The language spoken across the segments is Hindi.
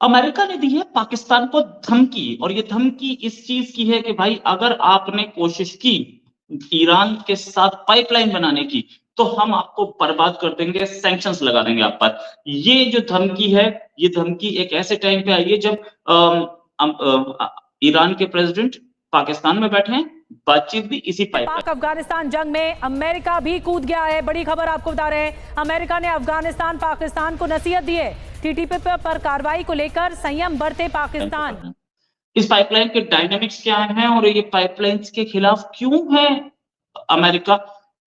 अमेरिका ने दी है पाकिस्तान को धमकी, और ये धमकी इस चीज की है कि भाई अगर आपने कोशिश की ईरान के साथ पाइपलाइन बनाने की तो हम आपको बर्बाद कर देंगे, सैंक्शंस लगा देंगे आप पर। ये जो धमकी है, ये धमकी एक ऐसे टाइम पे आई है जब ईरान के प्रेसिडेंट पाकिस्तान में बैठे हैं, बातचीत भी इसी पाक अफगानिस्तान जंग में अमेरिका भी कूद गया है। बड़ी खबर आपको बता रहे हैं, अमेरिका ने अफगानिस्तान पाकिस्तान को नसीहत दी है। टीटीपी पर कार्रवाई को लेकर संयम बरते पाकिस्तान। इस पाइपलाइन के डायनामिक्स क्या हैं और ये पाइपलाइंस के खिलाफ क्यों है अमेरिका,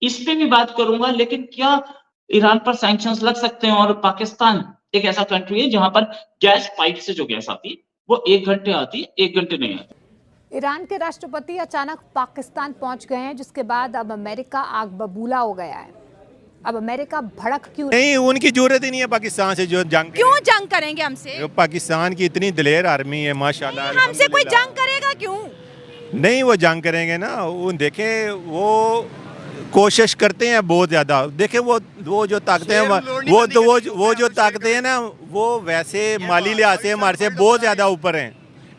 इस पे भी बात करूंगा। लेकिन क्या ईरान पर सैंक्शंस लग सकते हैं? और पाकिस्तान एक ऐसा कंट्री है जहां पर गैस पाइप से जो गैस आती है वो 1 घंटे आती है, 1 घंटे नहीं आती। ईरान के राष्ट्रपति अचानक पाकिस्तान पहुंच गए हैं, जिसके बाद अब अमेरिका आग बबूला हो गया है। अब अमेरिका भड़क क्यों नहीं? उनकी जरूरत ही नहीं है पाकिस्तान से जो जंग। क्यों जंग करेंगे हमसे? पाकिस्तान की इतनी दिलेर आर्मी है माशाल्लाह। हमसे कोई जंग करेगा क्यों? नहीं, वो जंग करेंगे ना। वो देखे, वो कोशिश करते हैं बहुत ज्यादा। देखे वो जो ताकतें हैं, वो जो ताकतें हैं ना, वो वैसे माली लिहाज से हमारे से बहुत ज्यादा ऊपर हैं।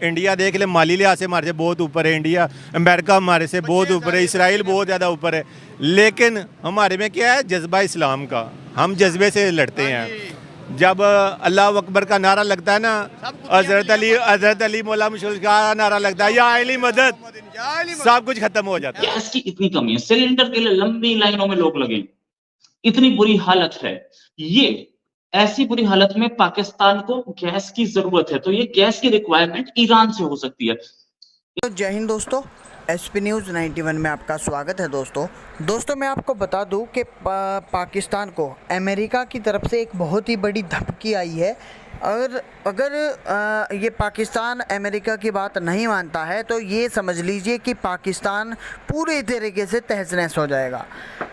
इंडिया देख ले, माली लिहाज से हमारे से बहुत ऊपर है इंडिया। अमेरिका हमारे से बहुत ऊपर है, इसराइल बहुत ज़्यादा ऊपर है। लेकिन हमारे में क्या है? जज्बा इस्लाम का। हम जज्बे से लड़ते हैं। जब अल्लाह अकबर का नारा लगता है ना, हजरत अली मौला मुशल का नारा लगता है, या अली मदद, सब कुछ खत्म हो जाता है। गैस की इतनी कमी है, सिलेंडर के लिए लंबी लाइनों में लोग लगे, इतनी बुरी हालत है। ये ऐसी बुरी हालत में पाकिस्तान को गैस की जरूरत है, तो ये गैस की रिक्वायरमेंट ईरान से हो सकती है। तो जय हिंद दोस्तों, एसपी न्यूज़ 91 में आपका स्वागत है। दोस्तों मैं आपको बता दूं कि पाकिस्तान को अमेरिका की तरफ से एक बहुत ही बड़ी धमकी आई है। अगर ये पाकिस्तान अमेरिका की बात नहीं मानता है तो ये समझ लीजिए कि पाकिस्तान पूरे तरीके से तहस नहस हो जाएगा।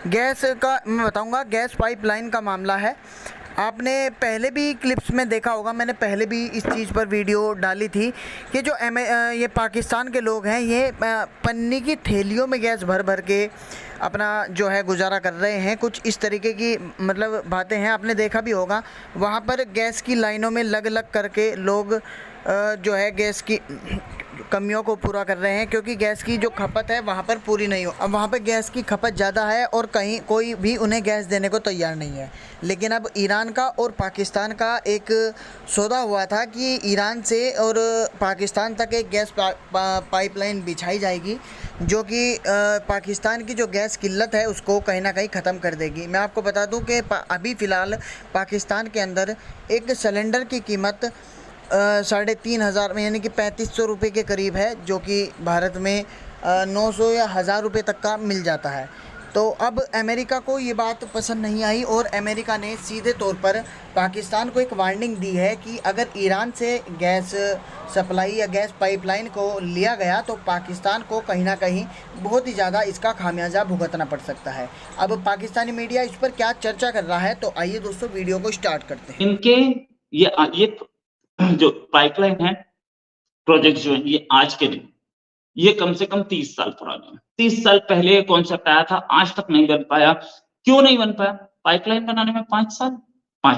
गैस का मैं बताऊंगा, गैस पाइपलाइन का मामला है। आपने पहले भी क्लिप्स में देखा होगा, मैंने पहले भी इस चीज़ पर वीडियो डाली थी कि जो ये पाकिस्तान के लोग हैं, ये पन्नी की थैलियों में गैस भर भर के अपना जो है गुजारा कर रहे हैं। कुछ इस तरीके की मतलब बातें हैं, आपने देखा भी होगा। वहाँ पर गैस की लाइनों में लग करके लोग जो है गैस की कमियों को पूरा कर रहे हैं, क्योंकि गैस की जो खपत है वहाँ पर पूरी नहीं हो। अब वहाँ पर गैस की खपत ज़्यादा है और कहीं कोई भी उन्हें गैस देने को तैयार नहीं है। लेकिन अब ईरान का और पाकिस्तान का एक सौदा हुआ था कि ईरान से और पाकिस्तान तक एक गैस पाइपलाइन बिछाई जाएगी, जो कि पाकिस्तान की जो गैस किल्लत है उसको कहीं ना कहीं ख़त्म कर देगी। मैं आपको बता दूं कि अभी फ़िलहाल पाकिस्तान के अंदर एक सिलेंडर की कीमत 3,500 यानी कि 3,500 रुपये के करीब है, जो कि भारत में 900 या 1,000 रुपये तक का मिल जाता है। तो अब अमेरिका को ये बात पसंद नहीं आई और अमेरिका ने सीधे तौर पर पाकिस्तान को एक वार्निंग दी है कि अगर ईरान से गैस सप्लाई या गैस पाइपलाइन को लिया गया तो पाकिस्तान को कहीं ना कहीं बहुत ही ज़्यादा इसका खामियाजा भुगतना पड़ सकता है। अब पाकिस्तानी मीडिया इस पर क्या चर्चा कर रहा है, तो आइए दोस्तों वीडियो को स्टार्ट करते हैं। इनके ये जो पाइपलाइन है, प्रोजेक्ट जो है, ये आज के नहीं, ये कम से कम 30 साल पुराने हैं। 30 साल पहले कॉन्सेप्ट आया था, आज तक नहीं बन पाया। क्यों नहीं बन पाया? पाइपलाइन बनाने में 5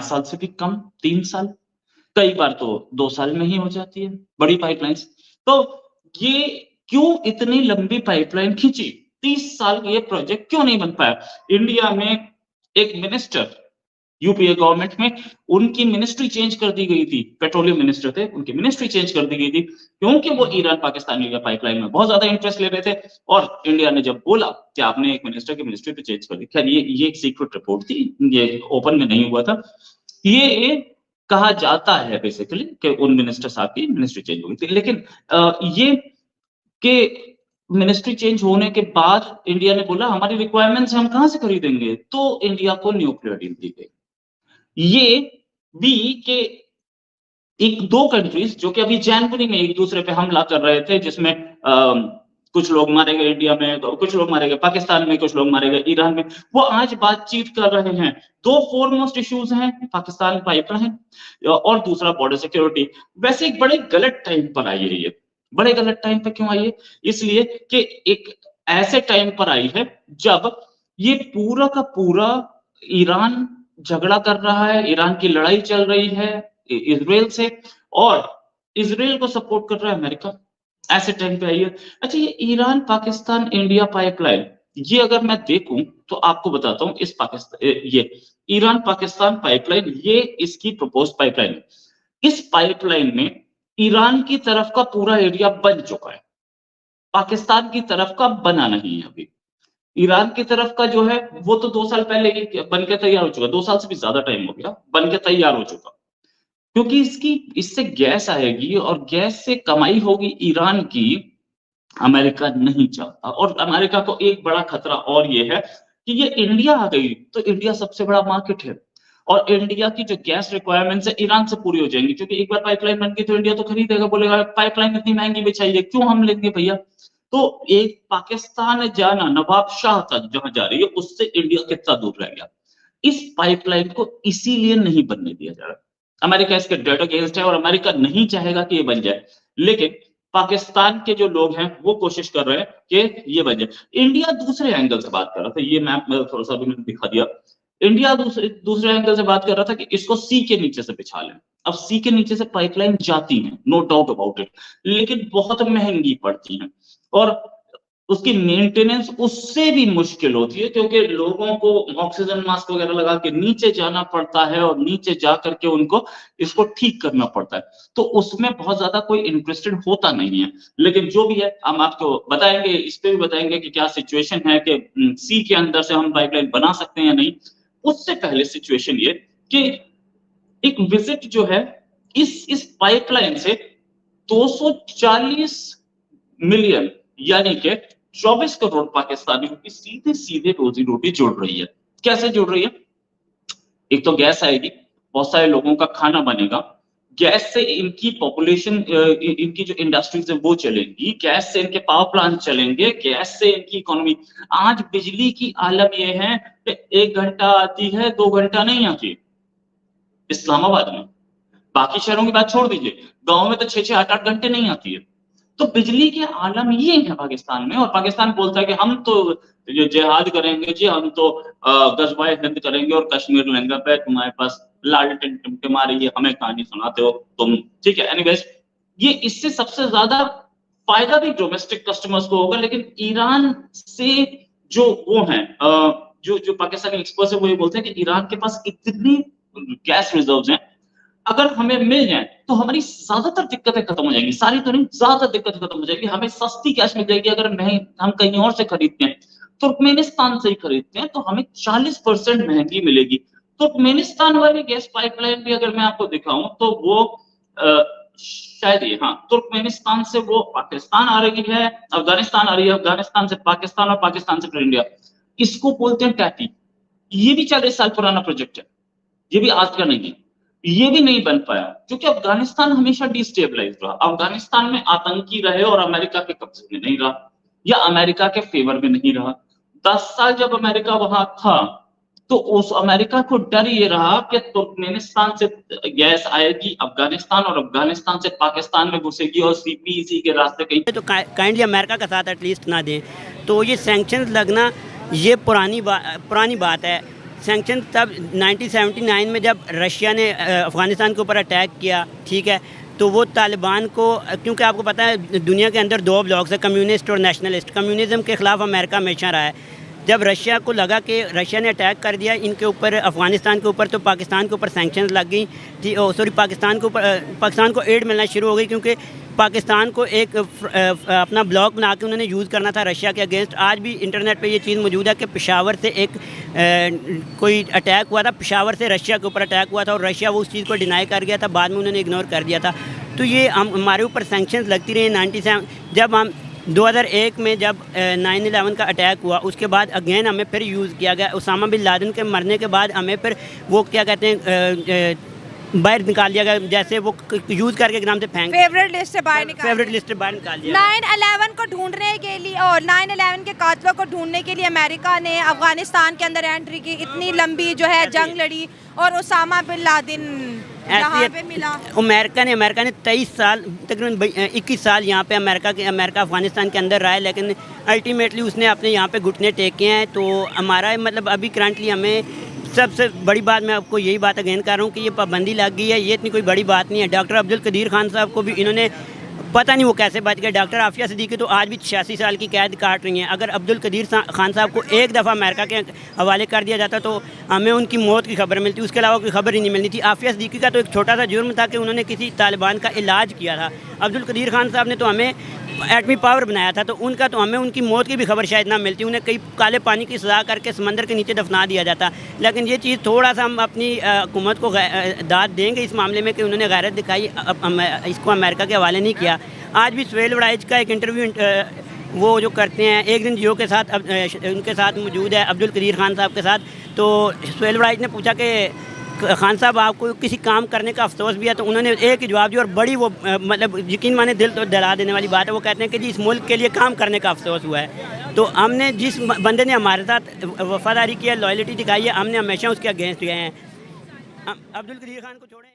साल से भी कम, 3 साल, कई बार तो 2 साल में ही हो जाती है बड़ी पाइपलाइंस। तो ये क्यों इतनी लंबी पाइपलाइन खींची? 30 साल ये प्रोजेक्ट क्यों नहीं बन पाया? इंडिया में एक मिनिस्टर, यूपीए गवर्नमेंट में उनकी मिनिस्ट्री चेंज कर दी गई थी, पेट्रोलियम मिनिस्टर थे, उनकी मिनिस्ट्री चेंज कर दी गई थी, क्योंकि वो ईरान पाकिस्तान की पाइपलाइन में बहुत ज्यादा इंटरेस्ट ले रहे थे। और इंडिया ने जब बोला कि आपने एक मिनिस्टर की मिनिस्ट्री तो चेंज कर दी, खैर ये एक सीक्रेट रिपोर्ट थी, ये ओपन में नहीं हुआ था। ये कहा जाता है बेसिकली कि उन मिनिस्टर साहब की मिनिस्ट्री चेंज हो गई थी। लेकिन ये कि मिनिस्ट्री चेंज होने के बाद इंडिया ने बोला हमारी रिक्वायरमेंट्स हम कहां से खरीदेंगे, तो इंडिया को न्यूक्लियर डील दी गई। ये भी कि एक दो कंट्रीज जो कि अभी जनवरी में एक दूसरे पे हमला कर रहे थे, जिसमें कुछ लोग मारे गए इंडिया में, तो कुछ लोग मारे गए पाकिस्तान में, कुछ लोग मारे गए ईरान में, वो आज बातचीत कर रहे हैं। 2 फोरमोस्ट इश्यूज हैं, पाकिस्तान पाइपलाइन और दूसरा बॉर्डर सिक्योरिटी। वैसे एक बड़े गलत टाइम पर आई है ये। बड़े गलत टाइम पर क्यों आई है? इसलिए कि एक ऐसे टाइम पर आई है जब ये पूरा का पूरा ईरान झगड़ा कर रहा है, ईरान की लड़ाई चल रही है इजराइल से, और इजराइल को सपोर्ट कर रहा है अमेरिका, ऐसे टाइम पे आई है। अच्छा, ये ईरान पाकिस्तान इंडिया पाइपलाइन, ये अगर मैं देखूं तो आपको बताता हूं, इस पाकिस्तान ये ईरान पाकिस्तान पाइपलाइन, ये इसकी प्रपोज पाइपलाइन है। इस पाइपलाइन में ईरान की तरफ का पूरा एरिया बन चुका है, पाकिस्तान की तरफ का बना नहीं है अभी। ईरान की तरफ का जो है वो तो 2 साल पहले ही बन के तैयार हो चुका, 2 साल से भी ज्यादा टाइम हो गया, बन के तैयार हो चुका, क्योंकि इससे गैस आएगी और गैस से कमाई होगी ईरान की, अमेरिका नहीं चाहता। और अमेरिका को एक बड़ा खतरा और ये है कि ये इंडिया आ गई तो इंडिया सबसे बड़ा मार्केट है, और इंडिया की जो गैस रिक्वायरमेंट्स है ईरान से पूरी हो जाएंगी, क्योंकि एक बार पाइपलाइन बन गई तो इंडिया तो खरीदेगा, बोलेगा पाइपलाइन इतनी महंगी बिछाइए, क्यों हम लेंगे भैया। तो एक पाकिस्तान जाना, नवाब शाह तक जहां जा रही है, उससे इंडिया कितना दूर रह गया। इस पाइपलाइन को इसीलिए नहीं बनने दिया जा रहा। अमेरिका इसके डेड अगेंस्ट है और अमेरिका नहीं चाहेगा कि ये बन जाए, लेकिन पाकिस्तान के जो लोग हैं वो कोशिश कर रहे हैं कि ये बन जाए। इंडिया दूसरे एंगल से बात कर रहा था, ये मैप में थोड़ा सा भी मैंने दिखा दिया। इंडिया दूसरे एंगल से बात कर रहा था कि इसको सी के नीचे से बिछा लें। अब सी के नीचे से पाइपलाइन जाती है, नो डाउट अबाउट इट, लेकिन बहुत महंगी पड़ती हैं और उसकी मेंटेनेंस उससे भी मुश्किल होती है, क्योंकि लोगों को ऑक्सीजन मास्क वगैरह लगा के नीचे जाना पड़ता है और नीचे जा करके उनको इसको ठीक करना पड़ता है, तो उसमें बहुत ज्यादा कोई इंटरेस्टेड होता नहीं है। लेकिन जो भी है हम आपको बताएंगे, इस पे भी बताएंगे कि क्या सिचुएशन है कि सी के अंदर से हम पाइपलाइन बना सकते हैं या नहीं। उससे पहले सिचुएशन ये कि एक विजिट जो है इस पाइपलाइन से 240 मिलियन यानी कि 24 करोड़ पाकिस्तानियों की सीधे सीधे रोजी रोटी जुड़ रही है। कैसे जुड़ रही है? एक तो गैस आएगी, बहुत सारे लोगों का खाना बनेगा, गैस से इनकी पॉपुलेशन, इनकी जो इंडस्ट्रीज है वो चलेंगी, गैस से इनके पावर प्लांट चलेंगे, गैस से इनकी इकोनॉमी। आज बिजली की आलम यह है कि 1 घंटा आती है, 2 घंटा नहीं आती इस्लामाबाद में। बाकी शहरों की बात छोड़ दीजिए, गांव में तो 6-6, 8-8 घंटे नहीं आती है। तो बिजली के आलम ये है पाकिस्तान में, और पाकिस्तान बोलता है कि हम तो जिहाद करेंगे जी, हम तो गजवाए हिंद करेंगे और कश्मीर लेंगे पे, तुम्हारे पास लालटेन टिमटिमा रही है, हमें कहानी सुनाते हो तुम, ठीक है। एनीवेज, ये इससे सबसे ज्यादा फायदा भी डोमेस्टिक कस्टमर्स को होगा, लेकिन ईरान से जो वो है जो पाकिस्तानी एक्सपर्ट्स है वो ये बोलते हैं कि ईरान के पास इतनी गैस रिजर्व्स हैं, अगर हमें मिल जाए तो हमारी ज्यादातर दिक्कतें खत्म हो जाएंगी, सारी तो नहीं, ज्यादा दिक्कतें खत्म हो जाएगी। हमें सस्ती गैस मिल जाएगी। अगर हम कहीं और से खरीदते हैं, तुर्कमेनिस्तान से ही खरीदते हैं, तो हमें 40% महंगी मिलेगी। तुर्कमेनिस्तान वाली गैस पाइपलाइन भी अगर मैं आपको दिखाऊं तो वो शायद ये, हाँ, तुर्कमेनिस्तान से वो पाकिस्तान आ रही है, अफगानिस्तान आ रही है, अफगानिस्तान से पाकिस्तान और पाकिस्तान से फिर इंडिया। इसको बोलते हैं टैटी। ये भी 40 साल पुराना प्रोजेक्ट है, ये भी आज का नहीं है, ये भी नहीं बन पाया क्योंकि अफगानिस्तान हमेशा डिस्टेबलाइज रहा। अफगानिस्तान में आतंकी रहे और अमेरिका के कब्जे में नहीं रहा या अमेरिका के फेवर में नहीं रहा। 10 साल जब अमेरिका वहां था तो उस अमेरिका को डर ये रहा कि तुर्कमेनिस्तान से गैस आएगी अफगानिस्तान और अफगानिस्तान से पाकिस्तान में घुसेगी और सीपीईसी के रास्ते कहीं तो काइंडली अमेरिका का साथ एटलीस्ट ना दें। तो ये सैंक्शंस लगना ये पुरानी बात है। सैंक्शन तब 1979 में जब रशिया ने अफ़गानिस्तान के ऊपर अटैक किया, ठीक है, तो वो तालिबान को, क्योंकि आपको पता है दुनिया के अंदर 2 ब्लॉक्स है, कम्युनिस्ट और नेशनलिस्ट। कम्युनिज्म के ख़िलाफ़ अमेरिका हमेशा रहा है। जब रशिया को लगा कि रशिया ने अटैक कर दिया इनके ऊपर, अफ़गानिस्तान के ऊपर, तो पाकिस्तान के ऊपर सैंक्शंस लग गई थी। पाकिस्तान को एड मिलना शुरू हो गई, क्योंकि पाकिस्तान को एक अपना ब्लॉक बना के उन्होंने यूज़ करना था रशिया के अगेंस्ट। आज भी इंटरनेट पे ये चीज़ मौजूद है कि पेशावर से एक कोई अटैक हुआ था, पेशावर से रशिया के ऊपर अटैक हुआ था और रशिया वो उस चीज़ को डिनाई कर गया था, बाद में उन्होंने इग्नोर कर दिया था। तो ये हमारे ऊपर सैंक्शंस लगती रही। 97 जब हम 2001 में जब 9/11 का अटैक हुआ, उसके बाद अगेन हमें फिर यूज़ किया गया। उसामा बिन लादेन के मरने के बाद हमें फिर वो क्या कहते हैं बाहर निकाल दिया गया, जैसे वो यूज़ करके एकदम से फेंक, फेवरेट लिस्ट से बाहर निकाल दिया। 9/11 को ढूंढने के लिए और 9/11 के कातलों को ढूंढने के लिए अमेरिका ने अफगानिस्तान के अंदर एंट्री की, इतनी लंबी जो है जंग लड़ी और उसामा बिन लादेन यहाँ पे मिला। अमेरिका ने 23 साल, तकरीबन 21 साल यहाँ पे अमेरिका अफगानिस्तान के अंदर रहा है, लेकिन अल्टीमेटली उसने अपने यहाँ पे घुटने टेके हैं। तो हमारा मतलब अभी करंटली हमें सबसे बड़ी बात मैं आपको यही बात अगेन कर रहा हूँ कि ये पाबंदी लग गई है, ये इतनी कोई बड़ी बात नहीं है। डॉक्टर अब्दुल कदीर खान साहब को भी इन्होंने पता नहीं वो कैसे बच गए। डॉक्टर आफिया सिद्दीकी तो आज भी 86 साल की कैद काट रही हैं। अगर अब्दुल कदीर खान साहब को एक दफ़ा अमेरिका के हवाले कर दिया जाता तो हमें उनकी मौत की खबर मिलती, उसके अलावा कोई खबर ही नहीं मिलनी थी। आफिया सिद्दीकी का तो एक छोटा सा जुर्म था कि उन्होंने किसी तालिबान का इलाज किया था। अब्दुल कदीर खान साहब ने तो हमें एटमी पावर बनाया था, तो उनका तो हमें उनकी मौत की भी खबर शायद ना मिलती। उन्हें कई काले पानी की सज़ा करके समंदर के नीचे दफना दिया जाता। लेकिन ये चीज़ थोड़ा सा हम अपनी हुकूमत को दाद देंगे इस मामले में कि उन्होंने गैरत दिखाई, इसको अमेरिका के हवाले नहीं किया। आज भी सुहेल वड़ाइच का एक इंटरव्यू वो जो करते हैं एक दिन जियो के साथ, उनके साथ मौजूद है अब्दुल कदीर खान साहब के साथ, तो सुहेल वड़ाइच ने पूछा कि खान साहब आपको किसी काम करने का अफसोस भी है, तो उन्होंने एक ही जवाब दिया और बड़ी वो मतलब यकीन माने दिल तो दहला देने वाली बात है। वो कहते हैं कि जी इस मुल्क के लिए काम करने का अफसोस हुआ है। तो हमने जिस बंदे ने हमारे साथ वफादारी की है, लॉयल्टी दिखाई है, हमने हमेशा उसके अगेंस्ट गए हैं। अब्दुल कदीर खान को छोड़ें।